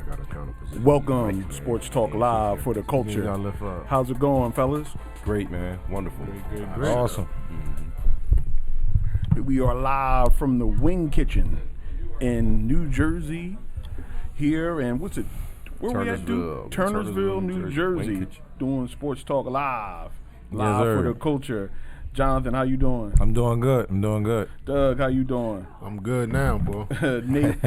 got a counter position. Welcome, Sports Talk Live for the culture. How's it going, fellas? Great, man. Wonderful. Great. Awesome. We are live from the Wing Kitchen in New Jersey here, and what's it? Where we at, dude? Turnersville, New Jersey, doing Sports Talk Live for the culture. Jonathan, how you doing? I'm doing good. Doug, how you doing? I'm good now, boy. Nate?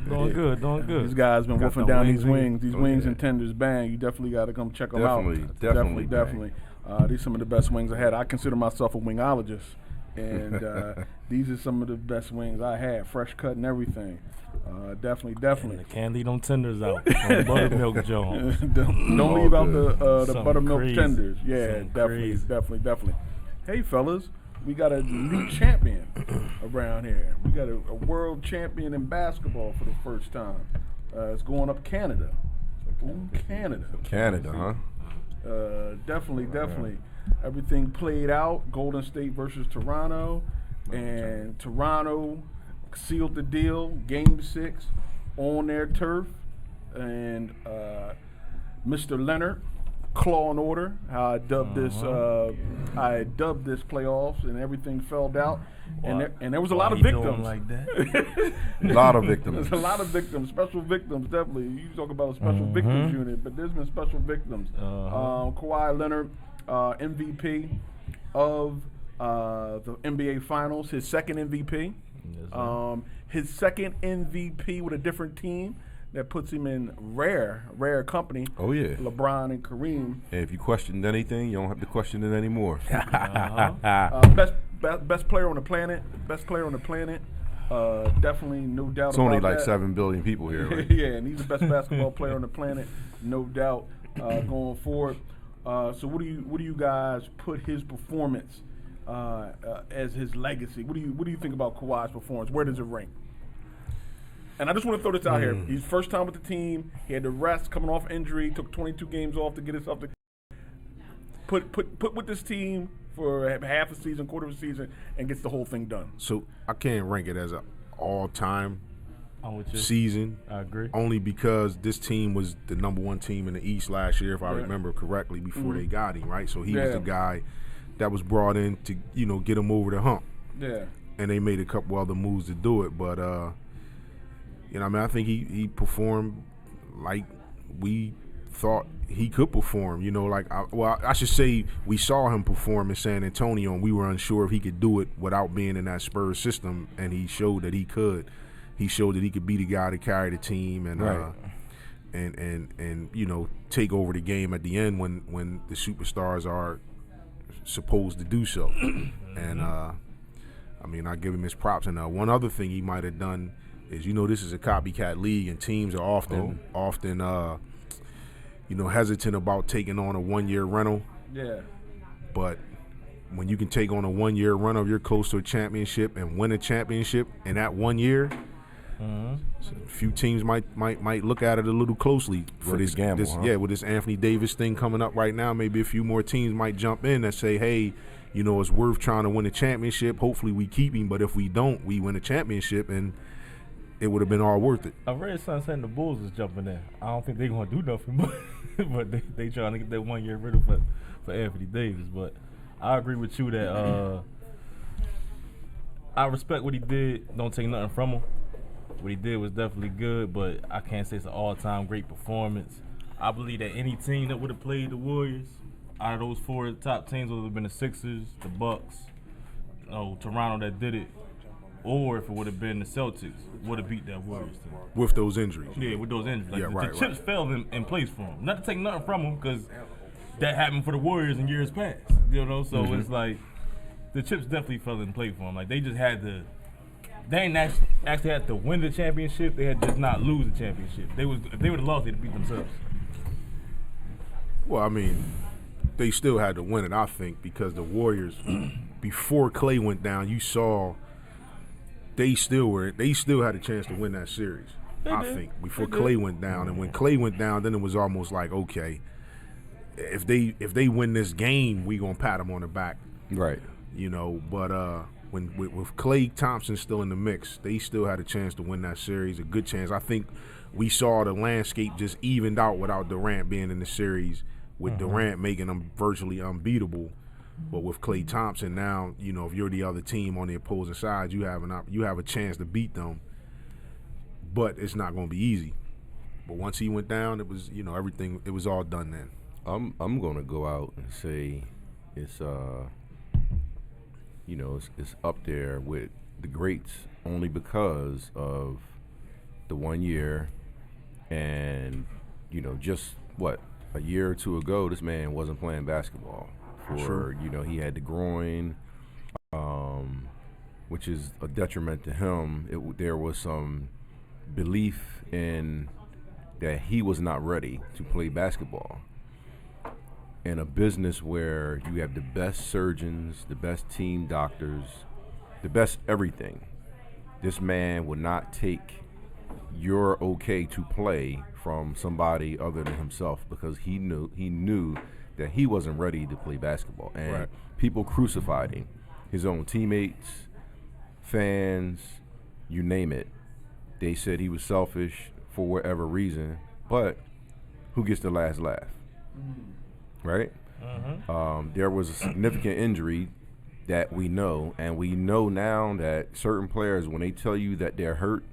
Doing good. These guys been wolfing down these wings. These wings and tenders, bang. You definitely got to come check them out. Definitely. These are some of the best wings I had. I consider myself a wingologist, and these are some of the best wings I had, fresh cut and everything. Definitely. And can't leave them tenders out. Buttermilk Jones. don't leave out the Something buttermilk crazy. tenders. Yeah, definitely. Hey, fellas, we got a new champion around here. We got a world champion in basketball for the first time. It's going up Canada. Ooh, Canada, huh? Definitely. Everything played out. Golden State versus Toronto, and Toronto sealed the deal. Game 6 on their turf, and Mr. Leonard, claw and order. How I dubbed this. I dubbed this playoffs, and everything fell out. And there was a lot of victims. Like that? A lot of victims. There's a lot of victims, special victims, definitely. You talk about a special victims unit, but there's been special victims. Kawhi Leonard, MVP of the NBA Finals, his second MVP. Yes, His second MVP with a different team. That puts him in rare company. Oh, yeah. LeBron and Kareem. And if you questioned anything, you don't have to question it anymore. Best player on the planet. Definitely, no doubt about that. It's only like 7 billion people here, right? Yeah, and he's the best basketball player on the planet, no doubt, going forward. So what do you guys put his performance as his legacy? What do you think about Kawhi's performance? Where does it rank? And I just want to throw this out here. He's first time with the team. He had to rest, coming off injury. Took 22 games off to get himself to put with this team for half a season, quarter of a season, and gets the whole thing done. So I can't rank it as an all-time season. I agree. Only because this team was the number one team in the East last year, if I remember correctly, before they got him, right? So he was the guy that was brought in to, get him over the hump. Yeah. And they made a couple other moves to do it, but I think he performed like we thought he could perform. I should say we saw him perform in San Antonio, and we were unsure if he could do it without being in that Spurs system, and he showed that he could. He showed that he could be the guy to carry the team and and take over the game at the end when the superstars are supposed to do so. And I give him his props. And one other thing he might have done is, this is a copycat league, and teams are often hesitant about taking on a 1-year rental. Yeah. But when you can take on a 1-year rental, you're close to a championship and win a championship in that 1 year. So a few teams might look at it a little closely for this gamble. With this Anthony Davis thing coming up right now, maybe a few more teams might jump in and say, hey, it's worth trying to win a championship. Hopefully we keep him, but if we don't, we win a championship, and it would have been all worth it. I read something saying the Bulls is jumping in. I don't think they're going to do nothing, but they trying to get that 1 year rental for Anthony Davis. But I agree with you that I respect what he did. Don't take nothing from him. What he did was definitely good, but I can't say it's an all-time great performance. I believe that any team that would have played the Warriors, out of those 4 top teams, would have been the Sixers, the Bucks, Toronto that did it, or if it would have been the Celtics, would have beat that Warriors team. With those injuries. Yeah, with those injuries. The chips fell in place for him. Not to take nothing from him, because that happened for the Warriors in years past. So it's like the chips definitely fell in place for him. Like, they just had to. They ain't actually had to win the championship. They had just not lose the championship. If they would have lost, they'd beat themselves. Well, they still had to win it, I think, because the Warriors, before Clay went down, you saw they still had a chance to win that series. I think before Clay went down, and when Clay went down, then it was almost like, okay, if they win this game, we gonna pat them on the back, right? But with Klay Thompson still in the mix, they still had a chance to win that series, a good chance. I think we saw the landscape just evened out without Durant being in the series, with Durant making them virtually unbeatable. But with Klay Thompson now, you know, if you're the other team on the opposing side, you have a chance to beat them. But it's not going to be easy. But once he went down, it was, you know, everything. It was all done then. I'm going to go out and say it's you know, it's up there with the greats only because of the 1 year, and you know, just what, a year or two ago, this man wasn't playing basketball. For you know, he had the groin, which is a detriment to him. There was some belief in that he was not ready to play basketball. In a business where you have the best surgeons, the best team doctors, the best everything, this man would not take your okay to play from somebody other than himself, because he knew that he wasn't ready to play basketball. And people crucified him. His own teammates, fans, you name it. They said he was selfish for whatever reason, but who gets the last laugh? Right? There was a significant injury that we know, and we know now that certain players, when they tell you that they're hurt,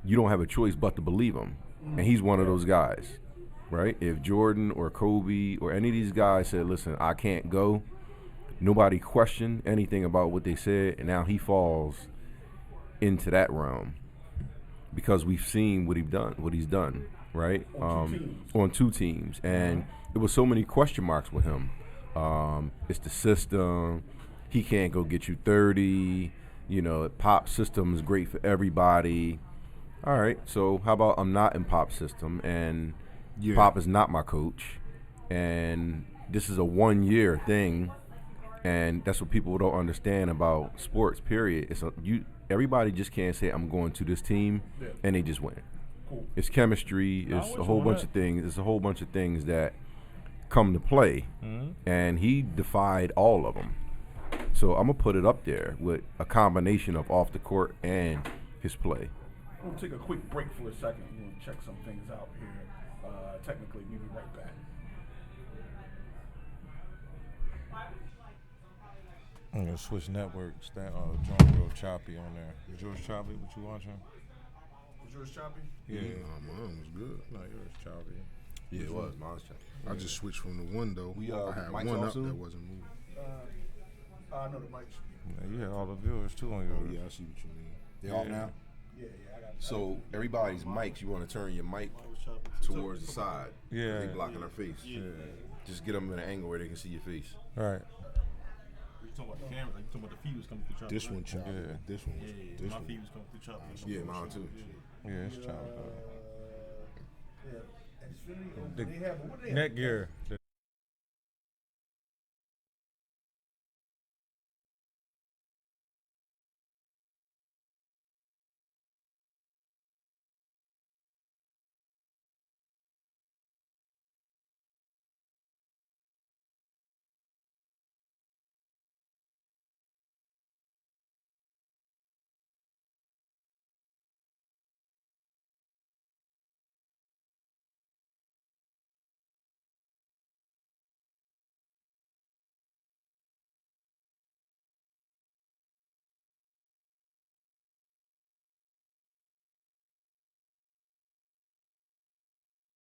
you don't have a choice but to believe them. And he's one of those guys, right? If Jordan or Kobe or any of these guys said, listen, I can't go, nobody questioned anything about what they said, and now he falls into that realm because we've seen what he's done, right? On two teams. And there was so many question marks with him. It's the system. He can't go get you 30. You know, Pop system is great for everybody. All right, so how about I'm not in Pop system, and Pop is not my coach, and this is a 1 year thing, and that's what people don't understand about sports, period. Everybody just can't say I'm going to this team and they just win. Cool. It's chemistry, it's a whole bunch of things. It's a whole bunch of things that come to play, and he defied all of them. So I'm going to put it up there with a combination of off the court and his play. We'll take a quick break for a second. We're going to check some things out here. Technically, we'll be right back. I'm going to switch networks. That joint real choppy on there. Is yours choppy? What you watching? Was yours choppy? Yeah. Mine was good. No, yours choppy. Yeah, it was. Mine's choppy. I just switched from the window. I had mics one off up soon? that wasn't moving. No, the mics. Yeah, you had all the viewers too on yours. Oh, yeah, I see what you mean. They off now? Yeah, I got it. So everybody's mics, you want to turn your mic towards the side. Yeah. They blocking their face. Yeah. Just get them in an angle where they can see your face. Right. You talking about the camera? Like you talking about the feed was coming through choppy? This one choppy. Yeah. This one was. This My one. feed was coming through choppy. Yeah, mine too. Yeah, it's choppy. Yeah. Xfinity, they have, what do they have? Netgear.